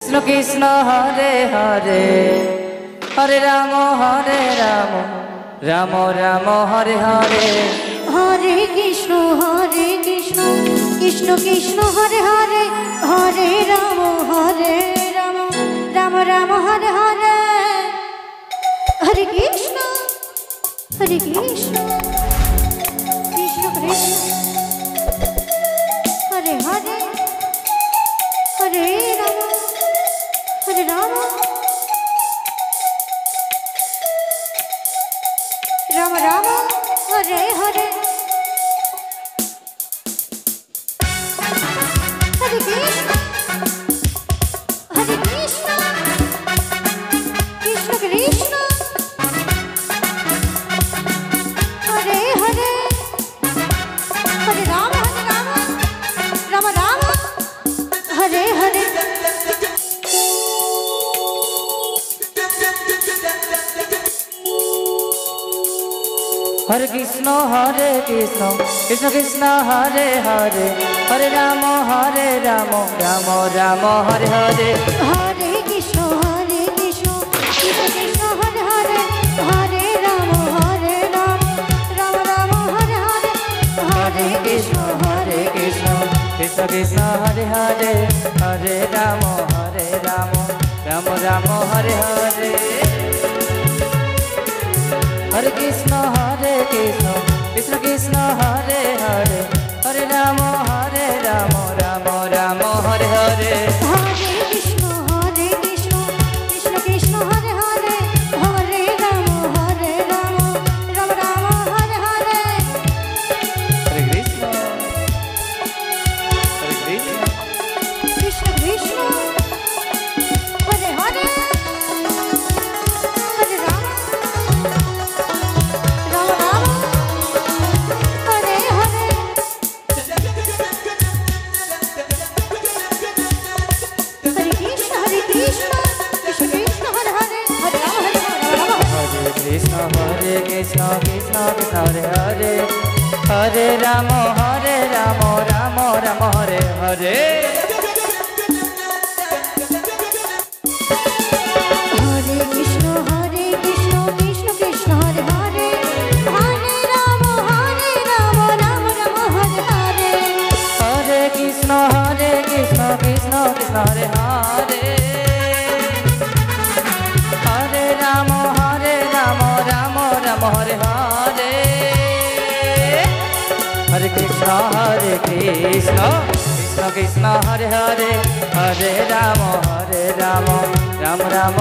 Krishna Krishna Hare Hare Hare Ram Ram Ram Hare Hare Hare Krishna Krishna Krishna Hare Hare Hare Ram Ram Ram Hare Hare Hare Krishna Krishna Krishna Hare Hare Hare Ram Ram Ram Hare Hare Hare Krishna Krishna Krishna Hare Hare Hare Ram Ram Hare Hare Hare Krishna Krishna Krishna Hare Hare Hare Ram Ram Ram Hare Hare Hare Krishna Krishna Krishna Hare Hare Hare Ram Ram Ram Hare Hare Hare Krishna Krishna Krishna Hare Hare Hare Ram Ram Ram Hare Hare Hare Krishna Krishna Krishna Hare Hare Hare Ram Ram Ram Hare Hare Hare Krishna Krishna Krishna Hare Hare Hare Ram Ram Ram Hare Hare Hare Krishna Krishna Krishna Hare Hare Hare Ram Hare Hare Hare Krishna Krishna Krishna Hare Hare Hare Ram Hare Krishna Krishna Krishna Hare Hare Hare Ram Ram Ram Hare Hare Hare Krishna Krishna Krishna Hare Hare Hare Ram Ram Hare Hare Hare Krishna Krishna Krishna Hare Hare Hare Ram Ram Hare Hare Hare Krishna Krishna Krishna Krishna Hare Hare Hare Ram Ram Ram